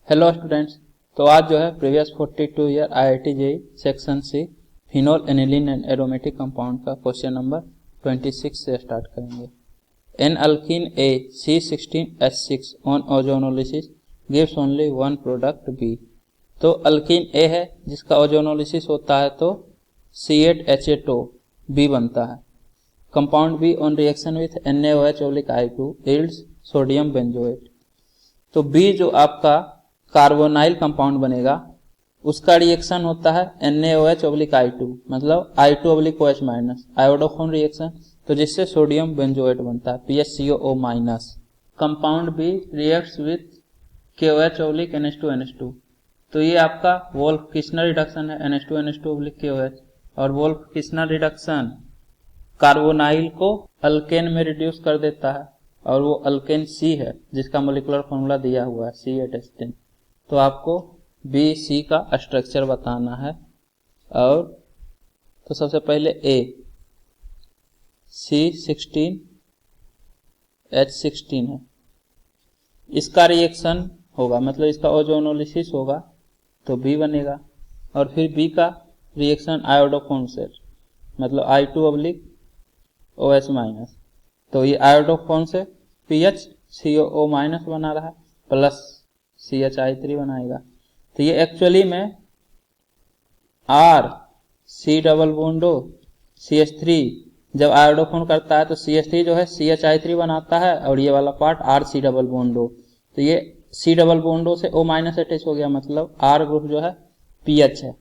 Hello students. तो आज जो है previous 42 year IIT JEE section C phenol aniline and aromatic compound का क्वेश्चन नंबर 26 से स्टार्ट करेंगे। An alkene A C16H6 on ozonolysis gives only one product B. तो alkene A है जिसका ओजोनोलिसिस होता है तो C8H8O बी बनता है। Compound be on reaction with NaOH/I2 yields sodium benzoate. तो बी जो आपका कार्बोनाइल कंपाउंड बनेगा उसका रिएक्शन होता है NaOH/I2 मतलब I2/OH- आयोडोफोन रिएक्शन, तो जिससे सोडियम बेंजोएट बनता है PaCO-। Compound B reacts with KOH/NH2NH2, तो ये आपका वोल्फ किस्नर रिडक्शन है NH2NH2/KOH, और वोल्फ किस्नर रिडक्शन कार्बोनाइल को अल्केन में रिड्यूस कर देता है और वो अल्केन सी है जिसका मोलिकुलर फॉर्मूला दिया हुआ है C8H10। तो आपको बी सी का स्ट्रक्चर बताना है। और तो सबसे पहले ए C16H16 है, इसका रिएक्शन होगा मतलब इसका ओजोनोलिसिस होगा तो बी बनेगा। और फिर बी का रिएक्शन आयोडोफोन से मतलब I2/OH-, तो ये आयोडोफोन से PHCOO- बना रहा है प्लस CHI3 बनाएगा। तो ये एक्चुअली में R C डबल बॉन्डो CH3 जब आयोडोफोन करता है तो CH3 जो है CHI3 बनाता है और ये वाला पार्ट RC डबल बॉन्डो, तो ये C डबल बॉन्डो से O- अटैच हो गया मतलब R ग्रुप जो है PH है।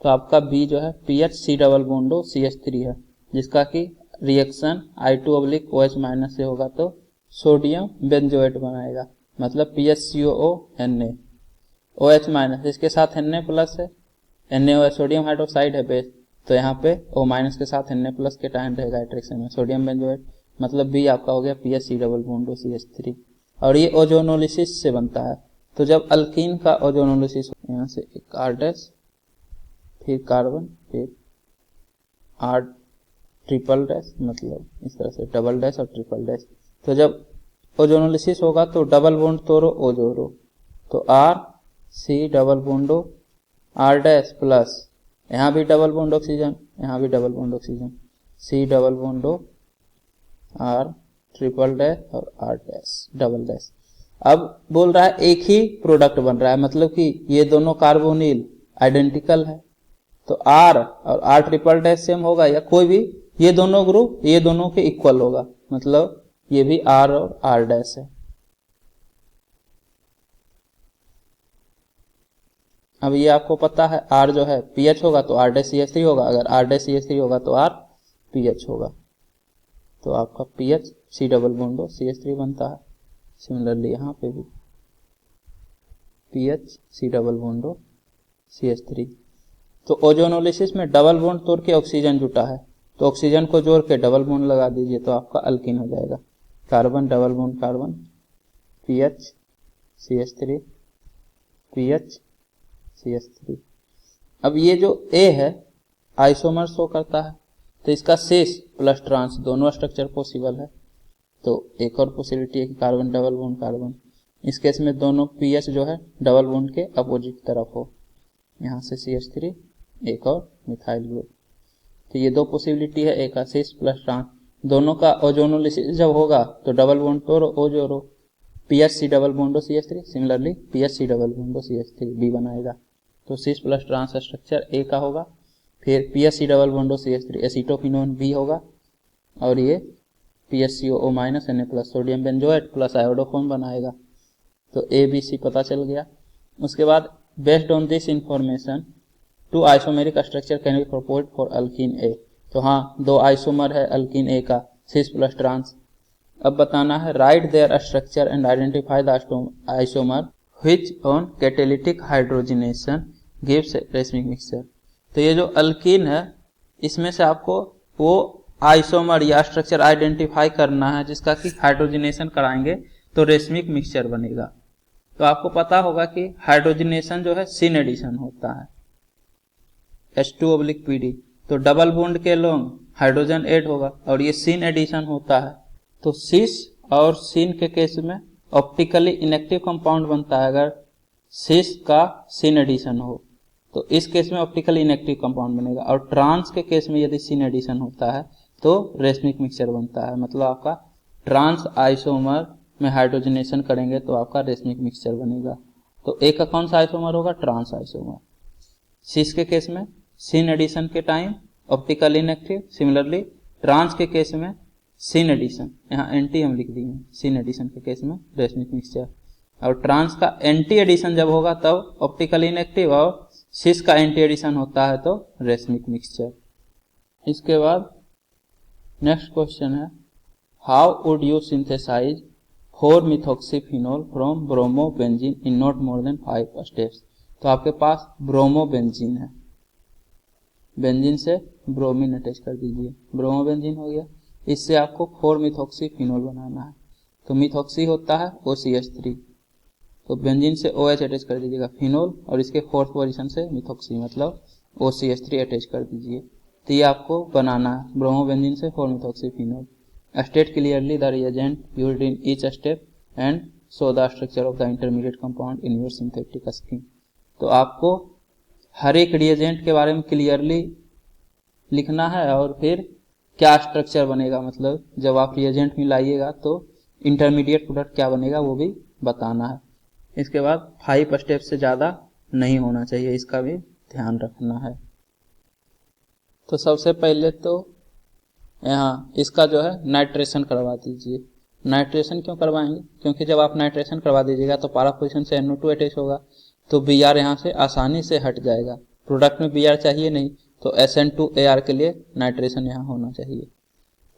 तो आपका B जो है PHC डबल बॉन्डो CH3 है जिसका कि रिएक्शन I2/OH- से होगा तो सोडियम बेंजोएट बनाएगा मतलब PaCOO OH-, इसके साथ Na प्लस है, NaOH सोडियम हाइड्रोक्साइड है बेस, तो यहाँ पे O- के साथ Na प्लस के टाइम रहेगा एट्रैक्शन में सोडियम बेंजोएट मतलब बी आपका हो गया PHC डबल बॉन्डो CH3। और ये ओजोनोलिसिस से बनता है। तो जब अल्कीन का ओजोनोलिसिस यहाँ से एक R' फिर कार्बन फिर R ट्रिपल डैश मतलब इस तरह से डबल डैश और ट्रिपल डैश, तो जब ओजोनोलिसिस होगा तो डबल बॉन्ड तोड़ो ओ जोड़ो, तो R C डबल बॉन्डो R' प्लस यहाँ भी डबल बॉन्ड ऑक्सीजन यहाँ भी double bond oxygen C double बॉन्डो R ट्रिपल डैश और R' डबल डैश। अब बोल रहा है एक ही प्रोडक्ट बन रहा है मतलब कि ये दोनों कार्बोनिल आइडेंटिकल है तो R और R ट्रिपल डैश सेम होगा या कोई भी ये दोनों ग्रुप ये दोनों के इक्वल होगा मतलब ये भी R और R' है। अब ये आपको पता है R जो है PH होगा तो R' होगा, अगर R' होगा तो R PH होगा, तो आपका PH C डबल बॉन्डो CH3 बनता है। सिमिलरली यहाँ पे भी PH C डबल बॉन्डो CH3। तो ओजोनोलिसिस में डबल बॉन्ड तोड़ के ऑक्सीजन जुटा है तो ऑक्सीजन को जोड़ के डबल बॉन्ड लगा दीजिए तो आपका अल्कीन हो जाएगा। Carbon double bond carbon PH CH3 PH CH3। अब ये जो A है आइसोमर शो करता है तो इसका सिस प्लस ट्रांस दोनों स्ट्रक्चर पॉसिबल है। तो एक और पॉसिबिलिटी है कि कार्बन डबल बॉन्ड कार्बन, इस केस में दोनों PH जो है डबल बॉन्ड के अपोजिट तरफ हो, यहाँ से CH3 एक और मिथाइल ग्रुप, तो ये दो पॉसिबिलिटी है एक का सिस प्लस ट्रांस। दोनों का ओजोनोलिसिस जब होगा तो डबल बॉन्ड तोड़ो ओ जोड़ो PHC डबल बॉन्डो CH3, सिमिलरली PHC डबल बॉन्डो CH3 बी बनाएगा। तो cis plus trans structure A का होगा, फिर PHC डबल बॉन्डो CH3 एसीटोफिनोन बी होगा और ये PHCOO- Na plus sodium benzoate plus iodoform बनाएगा। तो ए बी सी पता चल गया। उसके बाद based on this information two isomeric structure can be proposed for alkene A. तो हाँ दो आइसोमर है अल्कीन ए का सिस प्लस ट्रांस। अब बताना है right there structure and identify the isomer which on catalytic hydrogenation gives racemic mixture. तो ये जो अल्कीन है इसमें से आपको वो आइसोमर या स्ट्रक्चर आइडेंटिफाई करना है जिसका कि हाइड्रोजनेशन कराएंगे तो रेसमिक मिक्सचर बनेगा। तो आपको पता होगा कि हाइड्रोजनेशन जो है सिन एडिशन होता है H2/PD, तो डबल बॉन्ड के लोग हाइड्रोजन ऐड होगा और ये सिन एडिशन होता है। तो सिस और सिन के केस में ऑप्टिकली इनएक्टिव कंपाउंड बनता है अगर सिस का सिन एडिशन हो तो इस केस में ऑप्टिकली इनएक्टिव कंपाउंड बनेगा, और ट्रांस के केस में यदि सिन एडिशन होता है तो रेसमिक मिक्सचर बनता है। मतलब आपका ट्रांस आइसोमर में हाइड्रोजनेशन करेंगे तो आपका रेसमिक मिक्सचर बनेगा। तो एक का कौन सा आइसोमर होगा? Trans isomer. सिस के केस में सिन एडिशन के time optical inactive, similarly trans के केस में सिन एडिशन, यहाँ एंटी हम लिख दिए, सिन एडिशन के केस में रेसमिक मिक्सचर, और ट्रांस का एंटी एडिशन जब होगा तब ऑप्टिकल इनएक्टिव, और सिस का एंटी एडिशन होता है तो रेसमिक मिक्सचर। इसके बाद नेक्स्ट क्वेश्चन है, how would you synthesize 4-methoxyphenol from bromobenzene in not more than 5 steps. तो आपके पास ब्रोमोबेंजीन है, बेंजीन से ब्रोमीन अटैच कर दीजिए, ब्रोमोबेंजीन हो गया। इससे आपको 4-methoxyphenol बनाना है। तो मिथॉक्सी होता है OCH3, तो बेंजीन से OH अटैच कर दीजिएगा फिनोल, और इसके 4th पोजीशन से मिथॉक्सी मतलब OCH3 अटैच कर दीजिए। तो ये आपको बनाना है ब्रोमोबेंजीन से 4-methoxyphenol। State clearly the reagent used in each step and show the structure of the intermediate compound in your synthetic scheme. तो आपको हर एक रिएजेंट के बारे में क्लियरली लिखना है, और फिर क्या स्ट्रक्चर बनेगा, मतलब जब आप रिएजेंट मिलाइएगा तो इंटरमीडिएट प्रोडक्ट क्या बनेगा वो भी बताना है। इसके बाद 5 स्टेप से ज़्यादा नहीं होना चाहिए, इसका भी ध्यान रखना है। तो सबसे पहले तो यहाँ इसका जो है नाइट्रेशन करवा दीजिए। नाइट्रेशन क्यों करवाएंगे? क्योंकि जब आप नाइट्रेशन करवा दीजिएगा तो पारा पोजीशन से NO2 अटैच होगा, तो Br यहाँ से आसानी से हट जाएगा। प्रोडक्ट में Br चाहिए नहीं, तो SN2AR के लिए नाइट्रेशन यहाँ होना चाहिए।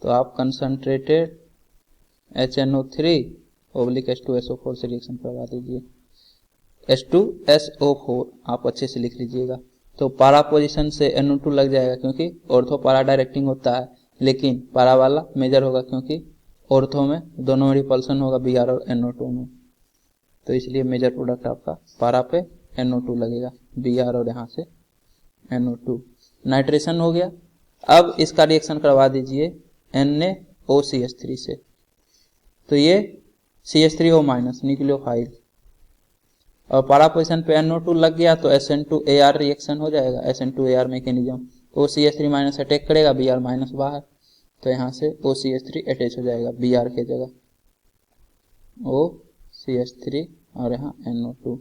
तो आप कंसंट्रेटेड HNO3/H2SO4 से रिएक्शन करवा दीजिए। H2SO4 आप अच्छे से लिख लीजिएगा। तो पारा पोजीशन से NO2 लग जाएगा, क्योंकि ऑर्थो पारा डायरेक्टिंग होता है, लेकिन पारा वाला मेजर होगा क्योंकि ऑर्थो में दोनों में रिपल्सन होगा Br और NO2 में, तो इसलिए मेजर प्रोडक्ट आपका पारा पे NO2 लगेगा, Br और यहाँ से NO2। नाइट्रेशन हो गया। अब इसका रिएक्शन करवा दीजिए NaOCH3 से। तो ये CH3O- न्यूक्लियोफाइल, और पारा पोजीशन पे NO2 लग गया तो SN2AR रिएक्शन हो जाएगा, SN2AR मैकेनिज्म। OCH3- अटैक करेगा, Br- बाहर, तो यहाँ से OCH3 अटैच हो जाएगा Br के जगह, OCH3 और यहाँ NO2।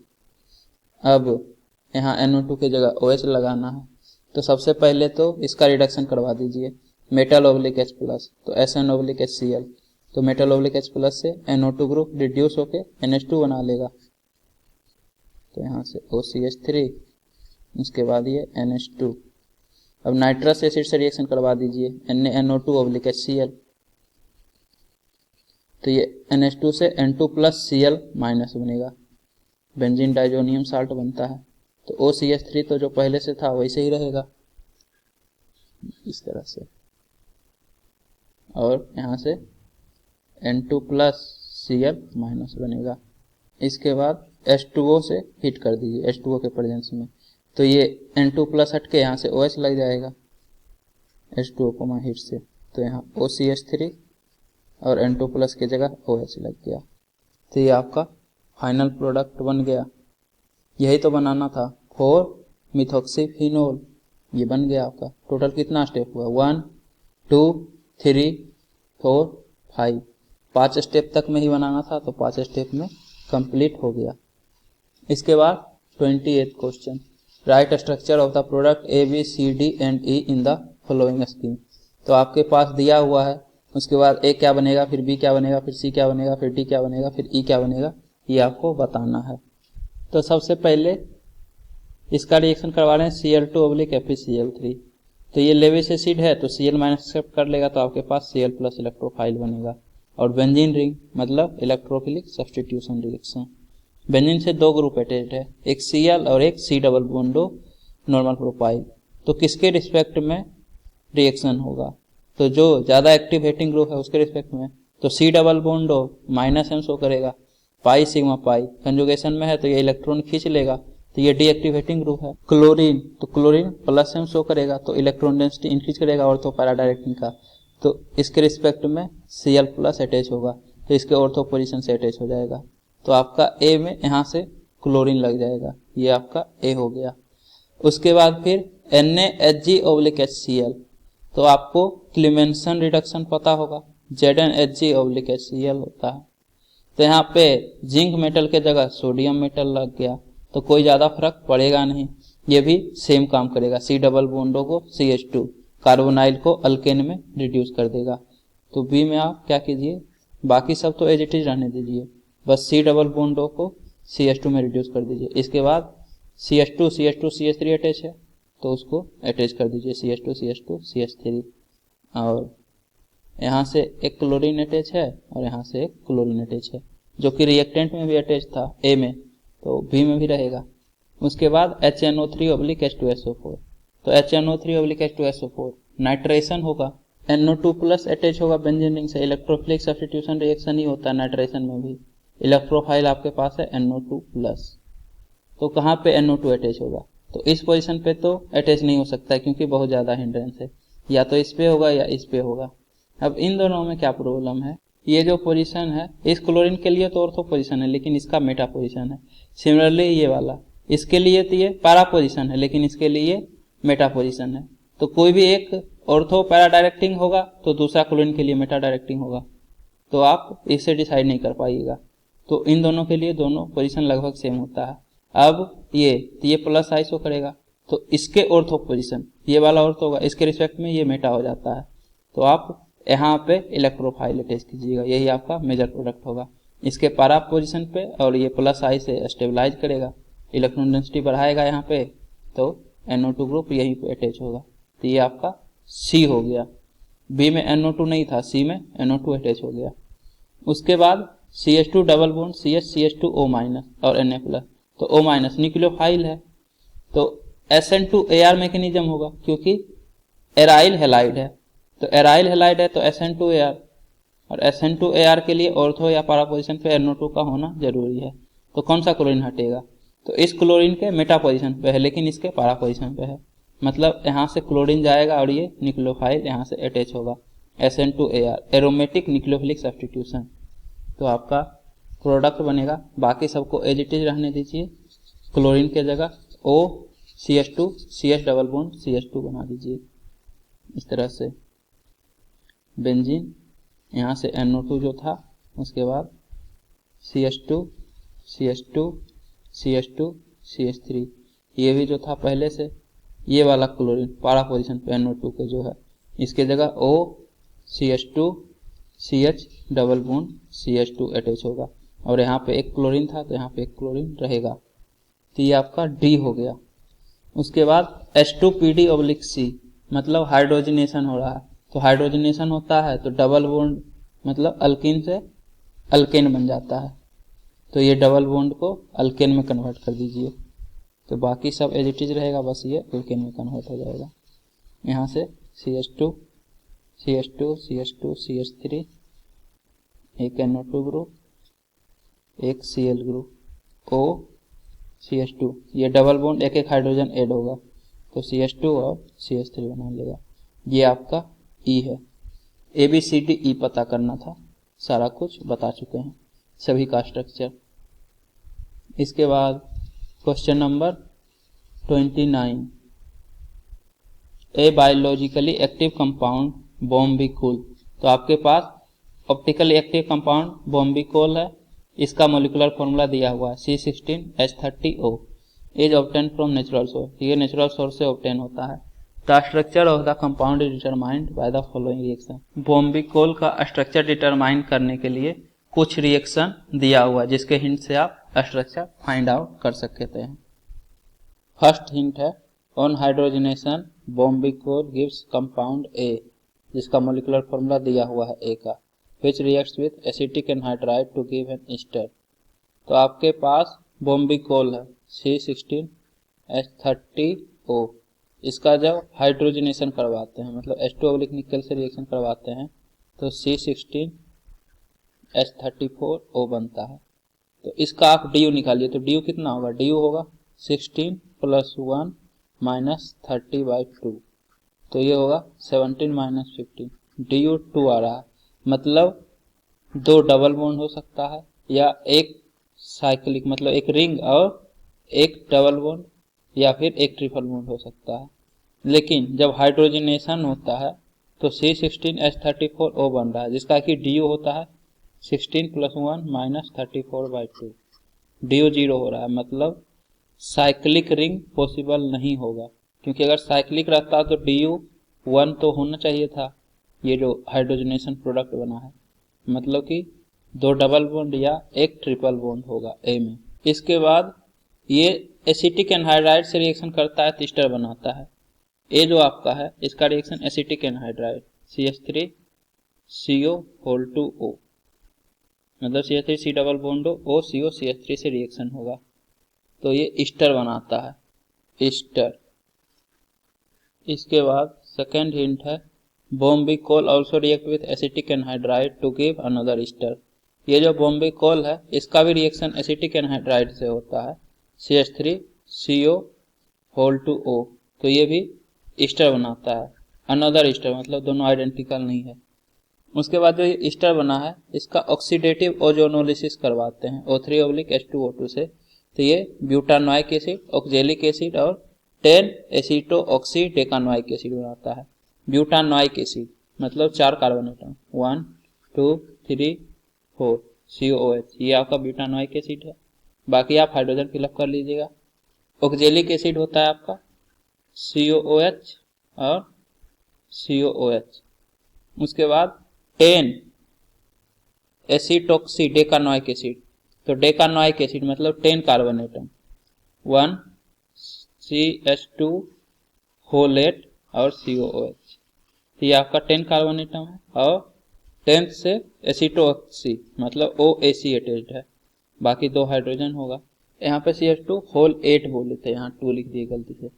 अब यहाँ NO2 के जगह OH लगाना है। तो सबसे पहले तो इसका रिडक्शन करवा दीजिए, मेटल/H+, तो SN/HCl, तो मेटल/H+ से NO2 ग्रुप रिड्यूस होके NH2 बना लेगा, तो यहाँ से OCH3, उसके बाद ये NH2। अब नाइट्रस एसिड से रिएक्शन करवा दीजिए NaNO2/HCl, तो ये NH2 से N2+Cl- बनेगा, बेंजीन डाइजोनियम साल्ट बनता है। तो OCH3 तो जो पहले से था वैसे ही रहेगा इस तरह से, और यहाँ से N2+Cl- बनेगा। इसके बाद H2O से हीट कर दीजिए, H2O के प्रेजेंस में, तो ये N2+ हट के यहाँ से OH लग जाएगा H2O को हीट से, तो यहाँ OCH3 और N2+ की जगह OH लग गया। तो ये आपका फाइनल प्रोडक्ट बन गया। यही तो बनाना था, 4-methoxyphenol, ये बन गया आपका। टोटल कितना स्टेप हुआ? 1 2 3 4 5, 5 स्टेप तक में ही बनाना था, तो 5 स्टेप में कंप्लीट हो गया। इसके बाद 28th question, right structure of the product ABCD and E in the following scheme. तो आपके पास दिया हुआ है, उसके बाद A क्या बनेगा, फिर B क्या बनेगा, फिर C क्या बनेगा, फिर D क्या बनेगा, फिर E क्या बनेगा, ये आपको बताना है। तो सबसे पहले इसका रिएक्शन करवा रहे हैं Cl2/FeCl3। तो ये लेविस एसिड है तो Cl- एक्सेप्ट कर लेगा, तो आपके पास Cl+ इलेक्ट्रोफाइल बनेगा। और बेंजीन रिंग मतलब इलेक्ट्रोफिलिक सब्स्टिट्यूशन रिएक्शन। बेंजीन से 2 ग्रुप अटैच्ड है, एक Cl और एक C डबल बॉन्डो नॉर्मल प्रोपाइल। तो किसके रिस्पेक्ट में रिएक्शन होगा? तो जो ज़्यादा एक्टिव हेटिंग ग्रुप है उसके रिस्पेक्ट में, तो C डबल बॉन्डो -M शो करेगा, पाई सिग्मा पाई कंजुगेशन में है तो ये इलेक्ट्रॉन खींच लेगा, तो ये डीएक्टिवेटिंग ग्रुप है। क्लोरीन, तो क्लोरीन +M शो करेगा, तो इलेक्ट्रॉन डेंसिटी इंक्रीज करेगा ऑर्थो पैरा डायरेक्टिंग का, तो इसके रिस्पेक्ट में Cl+ अटैच होगा, तो इसके ऑर्थो पोजीशन से अटैच हो जाएगा। तो आपका ए में यहाँ से क्लोरीन लग जाएगा, ये आपका ए हो गया। उसके बाद फिर NaHgOHCl, तो आपको क्लीमेंसन रिडक्शन पता होगा, ZnHgOHCl होता है। तो यहाँ पे जिंक मेटल के जगह सोडियम मेटल लग गया, तो कोई ज़्यादा फर्क पड़ेगा नहीं, ये भी सेम काम करेगा। C डबल बॉन्डो को CH2 कार्बोनाइल को अल्केन में रिड्यूस कर देगा। तो बी में आप क्या कीजिए, बाकी सब तो एज इट इज रहने दीजिए, बस C डबल बॉन्डो को CH2 में रिड्यूस कर दीजिए। इसके बाद CH2 CH2 CH3 अटैच है, तो उसको अटैच कर दीजिए CH2 CH2 CH3, और यहाँ से एक क्लोरीन अटैच है और यहाँ से एक क्लोरीन अटैच है, जो कि रिएक्टेंट में भी अटैच था ए में, तो बी में भी रहेगा। उसके बाद HNO3/H2SO4, तो HNO3/H2SO4 नाइट्रेशन होगा, NO2 प्लस अटैच होगा बेंजीन रिंग से, इलेक्ट्रोफिलिक सब्स्टिट्यूशन रिएक्शन ही होता है नाइट्रेशन में भी। इलेक्ट्रोफाइल आपके पास है NO2 प्लस, तो कहाँ पे NO2 अटैच होगा, तो इस पोजीशन पे तो अटैच नहीं हो सकता है क्योंकि बहुत ज़्यादा हिंड्रेंस है, या तो इस पे होगा या इस पे होगा। अब इन दोनों में क्या प्रॉब्लम है, ये जो पोजीशन है इस क्लोरीन के लिए तो ऑर्थो पोजीशन है लेकिन इसका मेटा पोजीशन है। सिमिलरली ये वाला इसके लिए तो ये पैरा पोजीशन है लेकिन इसके लिए मेटा पोजीशन है। तो कोई भी एक ऑर्थो पैरा डायरेक्टिंग होगा तो दूसरा क्लोरीन के लिए मेटा डायरेक्टिंग होगा, तो आप इससे डिसाइड नहीं कर पाइएगा। तो इन दोनों के लिए दोनों पोजीशन लगभग सेम होता है। अब ये प्लस आइसो करेगा, तो इसके ऑर्थो पोजीशन ये वाला ऑर्थो होगा, इसके रिस्पेक्ट में ये मेटा हो जाता है, तो आप यहाँ पे इलेक्ट्रोफाइल अटैच कीजिएगा, यही आपका मेजर प्रोडक्ट होगा। इसके पैरा पोजीशन पे और ये प्लस आई से स्टेबलाइज करेगा, इलेक्ट्रॉन डेंसिटी बढ़ाएगा यहाँ पे, तो NO2 ग्रुप यहीं पे अटैच होगा, तो ये आपका C हो गया। बी में NO2 नहीं था, C में NO2 अटैच हो गया। उसके बाद CH2 double bond CH CH2O minus और Na प्लस, तो O माइनस न्यूक्लियोफाइल है, तो SN2AR मैकेनिज्म होगा क्योंकि एराइल हैलाइड है, तो एराइल हैलाइड है तो SN2AR, और SN2AR के लिए ऑर्थो या पैरा पोजीशन पे NO2 का होना जरूरी है। तो कौन सा क्लोरीन हटेगा, तो इस क्लोरीन के मेटा पोजीशन पे है लेकिन इसके पैरा पोजीशन पे है, मतलब यहाँ से क्लोरीन जाएगा और ये न्यूक्लियोफाइल यहाँ से अटैच होगा, SN2AR एरोमेटिक न्यूक्लियोफिलिक सब्स्टिट्यूशन। तो आपका प्रोडक्ट बनेगा, बाकी सबको एज इट इज रहने दीजिए, क्लोरीन के जगह O CH2 CH double bond CH2 बना दीजिए इस तरह से बेंजीन, यहाँ से NO2 जो था, उसके बाद CH2 CH2 CH2 CH3, ये भी जो था पहले से, ये वाला क्लोरीन पैरा पोजीशन पे NO2 के जो है, इसके जगह O CH2 CH double bond CH2 attach होगा, और यहाँ पे एक क्लोरीन था तो यहाँ पे एक क्लोरीन रहेगा, तो ये आपका D हो गया। उसके बाद H2PD/C, मतलब हाइड्रोजनेशन हो रहा है, तो हाइड्रोजनेशन होता है तो डबल बॉन्ड मतलब अल्कीन से अल्केन बन जाता है, तो ये डबल बॉन्ड को अल्केन में कन्वर्ट कर दीजिए, तो बाकी सब एज इट इज रहेगा, बस ये अल्केन में कन्वर्ट हो जाएगा। यहाँ से CH2 CH2 CH2 CH3, एक NO2 ग्रुप, एक Cl ग्रुप, O CH2, ये डबल बॉन्ड एक एक हाइड्रोजन ऐड होगा तो CH2 और CH3 बना लेगा। ये आपका E है। ABCDE पता करना था, सारा कुछ बता चुके हैं, सभी का स्ट्रक्चर। इसके बाद question number 29, a biologically active compound bombykol, तो आपके पास ऑप्टिकली एक्टिव कंपाउंड बॉम्बिकोल है, इसका मोलिकुलर फॉर्मूला दिया हुआ है C16H30O, is obtain from natural source, ये नेचुरल सोर्स से ऑब्टेन होता है। The structure of the compound is determined by the following reaction, bombykol का स्ट्रक्चर डिटरमाइन करने के लिए कुछ रिएक्शन दिया हुआ है जिसके हिंट से आप स्ट्रक्चर फाइंड आउट कर सकते हैं। फर्स्ट हिंट है on hydrogenation bombykol gives compound A, जिसका मोलिकुलर फॉर्मूला दिया हुआ है A का, which reacts with acetic anhydride to give an ester, तो आपके पास बॉम्बिकोल है C16H30O, इसका जब हाइड्रोजनेशन करवाते हैं मतलब H2 निकल से रिएक्शन करवाते हैं तो C16H34O बनता है, तो इसका आप DU निकालिए, तो DU कितना होगा, DU होगा 16 + 1 - 30/2, तो ये होगा 17 - 15, DU 2 आ रहा है, मतलब 2 डबल बॉन्ड हो सकता है या एक साइक्लिक मतलब एक रिंग और एक डबल बॉन्ड या फिर एक ट्रिपल बॉन्ड हो सकता है। लेकिन जब हाइड्रोजनेशन होता है तो C16H34O बन रहा है, जिसका कि DU होता है 16 + 1 - 34/2। DU 0 हो रहा है, मतलब साइक्लिक रिंग पॉसिबल नहीं होगा, क्योंकि अगर साइक्लिक रहता तो DU 1 तो होना चाहिए था। ये जो हाइड्रोजनेशन प्रोडक्ट बना है, मतलब कि 2 डबल बॉन्ड या एक ट्रिपल बॉन्ड होगा A में। इसके बाद ये एसिटिक एनहाइड्राइड से रिएक्शन करता है तो ईस्टर बनाता है। ए जो आपका है इसका रिएक्शन एसिटिक एनहाइड्राइड CH3CO2O, मतलब CH3 C double bond O CO CH3 से रिएक्शन होगा तो ये ईस्टर बनाता है, ईस्टर। इसके बाद सेकेंड हिंट है bombykol also react with acetic anhydride to give another ester. ये जो बोम्बिकोल है इसका भी रिएक्शन एसिटिक एनहाइड्राइड से होता है CH3CO2O, तो ये भी ईस्टर बनाता है, अनदर ईस्टर, मतलब दोनों आइडेंटिकल नहीं है। उसके बाद जो ये ईस्टर बना है इसका ऑक्सीडेटिव ओजोनोलिसिस करवाते हैं O3/H2O2 से, तो ये ब्यूटानोइक एसिड, ऑक्जेलिक एसिड और 10 एसीटोऑक्सी डेकानोइक एसिड बनाता है। ब्यूटानोइक एसिड मतलब 4 कार्बन एटम 1 2 3 4 COOH, ये आपका ब्यूटानोइक एसिड है। बाकी आप हाइड्रोजन फिलअप कर लीजिएगा। ऑक्जेलिक एसिड होता है आपका COOH और COOH। उसके बाद 10 एसीटोक्सी डेकानोइक एसिड, तो डेकानोइक एसिड मतलब 10 कार्बन एटम 1 CH2 फोलेट और COOH, तो ये आपका 10 कार्बन एटम है और 10th से एसीटोक्सी मतलब OAC अटैच्ड है, बाकी 2 हाइड्रोजन होगा। यहाँ पे CH2 होल 8 बोले थे, यहाँ 2 लिख दिए गलती से,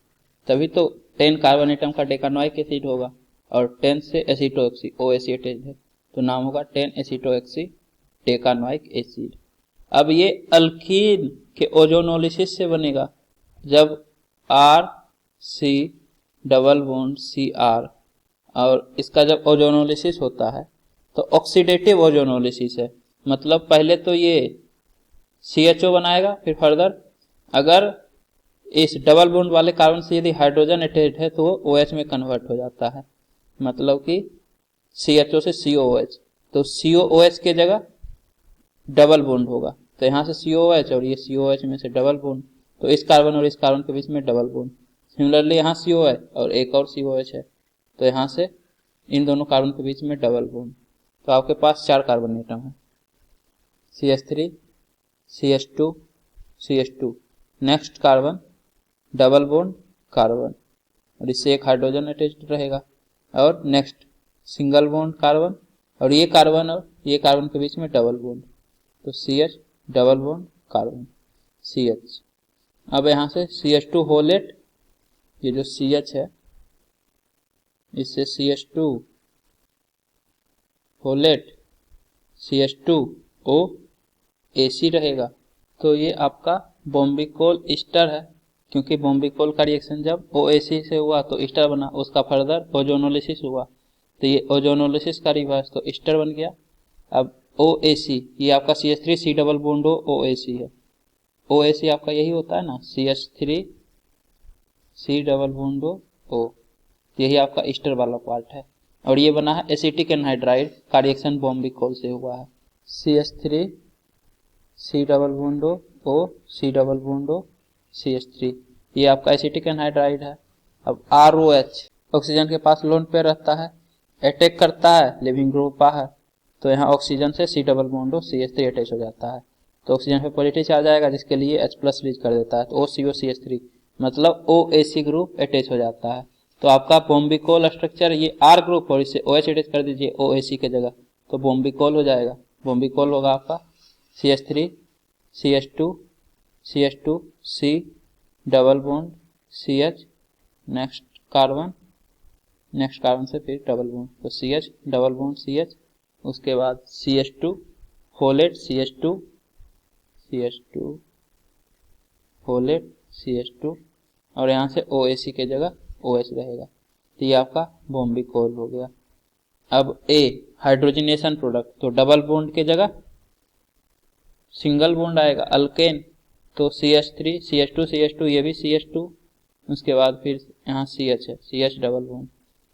तभी तो 10 कार्बन एटम का डेकानोइक एसिड होगा और 10 से एसीटोक्सी OAC अटैच्ड है, तो नाम होगा 10 एसीटोक्सी डेकानोइक एसिड। अब ये अल्कीन के ओजोनोलिसिस से बनेगा, जब RC डबल बॉन्ड CR और इसका जब ओजोनोलिसिस होता है तो ऑक्सीडेटिव ओजोनोलिसिस है, मतलब पहले तो ये CHO बनाएगा, फिर फर्दर अगर इस डबल बॉन्ड वाले कार्बन से यदि हाइड्रोजन अटैच्ड है तो वो OH में कन्वर्ट हो जाता है, मतलब कि CHO से COOH, तो COOH के जगह डबल बॉन्ड होगा, तो यहाँ से COOH और ये COOH में से डबल बॉन्ड, तो इस कार्बन और इस कार्बन के बीच में डबल बॉन्ड। सिमिलरली यहाँ CO है और एक और COH है, तो यहाँ से इन दोनों कार्बन के बीच में डबल बॉन्ड, तो आपके पास 4 कार्बन एटम है CH3 CH2 CH2, next carbon double bond carbon और इससे एक हाइड्रोजन अटैच्ड रहेगा, और नेक्स्ट सिंगल बॉन्ड कार्बन और ये कार्बन के बीच में डबल बॉन्ड, तो CH double bond carbon CH। अब यहाँ से CH2 होलेट, ये जो CH है इससे CH2 होलेट CH2O AC रहेगा, तो ये आपका बोम्बिकोल ईस्टर है, क्योंकि बोम्बिकोल का रिएक्शन जब OAC से हुआ तो ईस्टर बना, उसका फर्दर ओजोनोलिसिस हुआ तो ये ओजोनोलिसिस का रिवर्स, तो ईस्टर बन गया। अब OAC ये आपका CH3 C double bond OAC है, OAC आपका यही होता है ना CH3 C double bond O, यही आपका ईस्टर वाला पार्ट है, और ये बना है एसिटिक एनहाइड्राइड का रिएक्शन बोम्बिकोल से हुआ है CH3 C double bond O C double bond O CH3, ये आपका एसिटिक एनहाइड्राइड है। अब ROH ऑक्सीजन के पास लोन पे रहता है, अटैक करता है, लिविंग ग्रुप है, तो यहाँ ऑक्सीजन से C double bond O CH3 attach हो जाता है, तो ऑक्सीजन पे पॉजिटिव चार्ज आएगा जिसके लिए H+ रिलीज कर देता है, तो OCO CH3 मतलब OAC ग्रुप अटैच हो जाता है। तो आपका बोम्बिकोल स्ट्रक्चर ये R ग्रुप और इससे OH अटैच कर दीजिए OAC के जगह, तो बोम्बिकोल हो जाएगा। बोम्बिकोल होगा आपका CH3 CH2 CH2 C double bond CH, next carbon से फिर डबल बॉन्ड, तो CH डबल बॉन्ड CH, उसके बाद CH2 folate CH2 folate CH2 और यहाँ से OAC के जगह OH रहेगा, तो ये आपका बोम्बिकोल हो गया। अब A हाइड्रोजनेशन प्रोडक्ट, तो डबल बॉन्ड के जगह सिंगल बॉन्ड आएगा अल्केन, तो CH3 CH2 CH2, ये भी CH2, उसके बाद फिर यहाँ CH है, CH डबल बॉन्ड,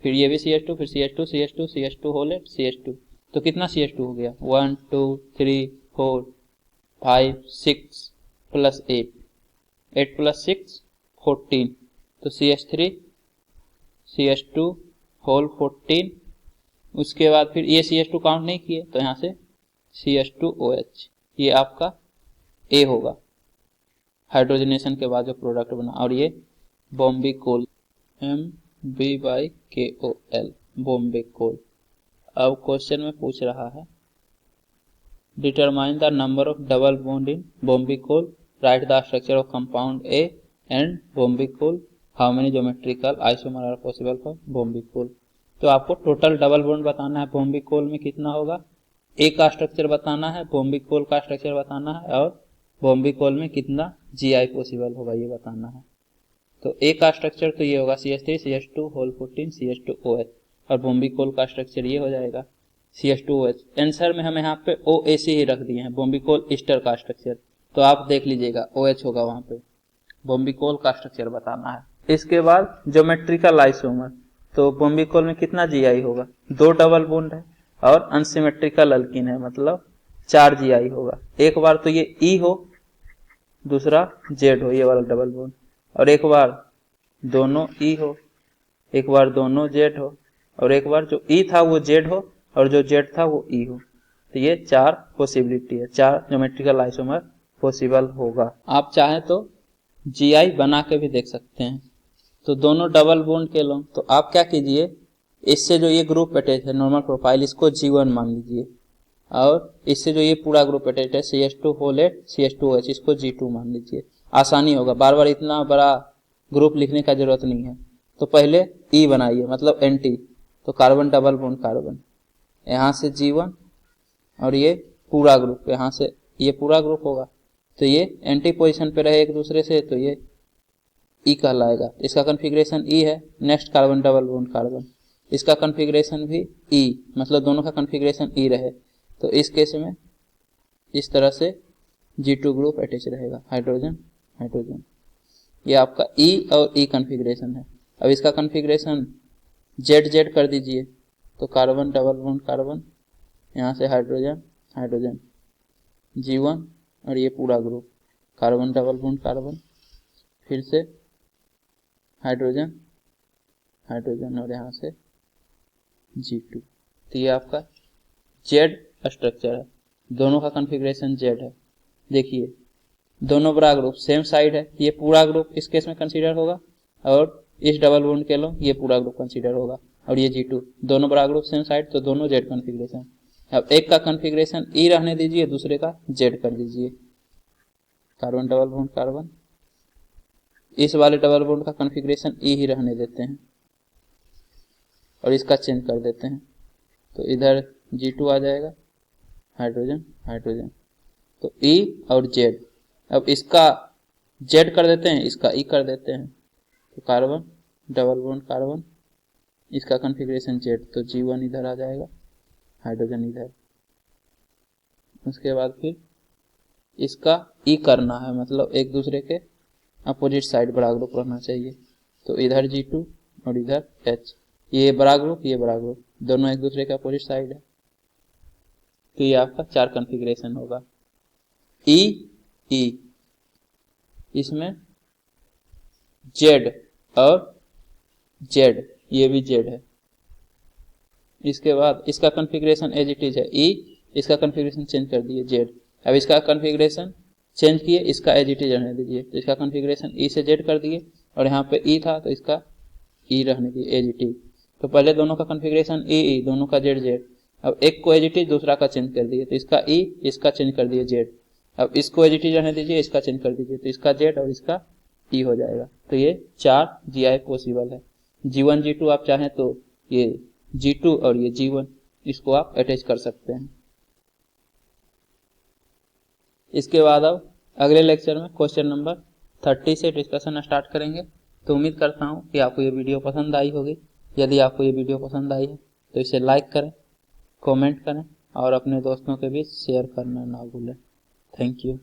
फिर ये भी CH2, फिर CH2 CH2 CH2 whole CH2, तो कितना CH2 हो गया 1 2 3 4 5 6 प्लस 8, 8 प्लस 6 14, तो CH3 CH2 होल 14, उसके बाद फिर ये CH2 काउंट नहीं किए तो यहाँ से CH2OH, ये आपका A होगा हाइड्रोजनेशन के बाद जो प्रोडक्ट बना, और ये बॉम्बिकोल MB/KOL बॉम्बिकोल। अब क्वेश्चन में पूछ रहा है determine the number of double bond in bombykol, write the structure of compound A and bombykol, how many geometrical isomer are possible for bombykol. तो आपको टोटल डबल बॉन्ड बताना है बॉम्बिकोल में कितना होगा, ए का स्ट्रक्चर बताना है, बॉम्बिकोल का स्ट्रक्चर बताना है, और बॉम्बिकोल में कितना GI पॉसिबल होगा ये बताना है। तो ए का स्ट्रक्चर तो ये होगा CH3 CH2 होल 14 CH2OH, और बॉम्बिकोल का स्ट्रक्चर ये हो जाएगा CH2OH। आंसर में हम यहाँ पे OAC ही रख दिए हैं, बॉम्बिकोल ईस्टर का स्ट्रक्चर, तो आप देख लीजिएगा OH होगा वहां पे, बॉम्बिकोल का स्ट्रक्चर बताना है। इसके बाद ज्योमेट्रिकल आइसोमर, तो बॉम्बिकोल में कितना GI होगा, 2 डबल बॉन्ड है और अनसिमेट्रिकल अल्किन है, मतलब 4 GI होगा। एक बार तो ये E हो, दूसरा Z हो, ये वाला डबल बॉन्ड, और एक बार दोनों E हो, एक बार दोनों Z हो, और एक बार जो E था वो Z हो और जो Z था वो E हो। तो ये 4 पॉसिबिलिटी है, 4 ज्योमेट्रिकल आइसोमर पॉसिबल होगा। आप चाहें तो GI बना के भी देख सकते हैं। तो दोनों डबल बॉन्ड के लो, तो आप क्या कीजिए, इससे जो ये ग्रुप अटैच है नॉर्मल प्रोफाइल, इसको G1 मान लीजिए, और इससे जो ये पूरा ग्रुप अटैच है CH2 होल 8 CH2OH, इसको G2 मान लीजिए। आसानी होगा, बार बार इतना बड़ा ग्रुप लिखने का जरूरत नहीं है। तो पहले E बनाइए, मतलब एंटी, तो कार्बन डबल बॉन्ड कार्बन, यहाँ से G1, और ये पूरा ग्रुप, यहाँ से ये पूरा ग्रुप होगा, तो ये एंटी पोजीशन पे रहे एक दूसरे से, तो ये E कहलाएगा। इसका कॉन्फ़िगरेशन E है। Next carbon double bond carbon, इसका कॉन्फ़िगरेशन भी E, मतलब दोनों का कॉन्फ़िगरेशन E रहे, तो इस केस में इस तरह से G2 ग्रुप अटैच रहेगा, हाइड्रोजन हाइड्रोजन। ये आपका E और E कॉन्फ़िगरेशन है। अब इसका कॉन्फ़िगरेशन ZZ कर दीजिए, तो कार्बन डबल बॉन्ड कार्बन, यहाँ से हाइड्रोजन हाइड्रोजन G1, और ये पूरा group carbon double bond carbon, फिर से हाइड्रोजन हाइड्रोजन, और यहाँ से G2। तो ये आपका Z स्ट्रक्चर है, दोनों का कॉन्फ़िगरेशन Z है। देखिए दोनों बड़ा ग्रुप सेम साइड है, ये पूरा ग्रुप इस केस में कंसीडर होगा, और इस डबल बॉन्ड के लो ये पूरा ग्रुप कंसीडर होगा, और ये G2, दोनों बड़ा ग्रुप सेम साइड, तो दोनों Z कॉन्फ़िगरेशन। अब एक का कॉन्फ़िगरेशन E रहने दीजिए, दूसरे का Z कर दीजिए, कार्बन डबल बॉन्ड कार्बन, इस वाले डबल बॉन्ड का कॉन्फ़िगरेशन E ही रहने देते हैं और इसका चेंज कर देते हैं, तो इधर G2 आ जाएगा, हाइड्रोजन हाइड्रोजन, तो E और Z। अब इसका Z कर देते हैं, इसका E कर देते हैं, तो कार्बन डबल बॉन्ड कार्बन, इसका कॉन्फ़िगरेशन Z, तो G1 इधर आ जाएगा, हाइड्रोजन इधर। उसके बाद फिर इसका E करना है, मतलब एक दूसरे के अपोजिट साइड बड़ा ग्रुप रहना चाहिए, तो इधर G2 और इधर H, ये बड़ा ग्रुप ये बड़ा ग्रुप, दोनों एक दूसरे के अपोजिट साइड है, तो ये आपका 4 कॉन्फ़िगरेशन होगा। E E, इसमें Z और Z, ये भी Z है। इसके बाद इसका कॉन्फ़िगरेशन एज इट इज है E, इसका कॉन्फ़िगरेशन चेंज कर दिए Z। अब इसका कॉन्फ़िगरेशन चेंज किए, इसका एज इट इज रहने दीजिए, तो इसका कॉन्फ़िगरेशन E से Z कर दिए, और यहाँ पे E था तो इसका E रहने दिए एज इट इज। तो पहले दोनों का कॉन्फ़िगरेशन E दोनों का Z Z। अब एक को एज इट इज दूसरा का चेंज कर दिए, तो इसका E इसका चेंज कर दिए Z। अब इसको एज इट इज रहने दीजिए, इसका चेंज कर दीजिए, तो इसका Z और इसका E हो जाएगा। तो ये 4 GI पॉसिबल है। G1 G2 आप चाहें तो ये G2 और ये G1, इसको आप अटैच कर सकते हैं। इसके बाद अब अगले लेक्चर में क्वेश्चन नंबर 30 से डिस्कशन स्टार्ट करेंगे। तो उम्मीद करता हूँ कि आपको ये वीडियो पसंद आई होगी। यदि आपको ये वीडियो पसंद आई है तो इसे लाइक करें, कमेंट करें और अपने दोस्तों के बीच शेयर करना ना भूलें। Thank you.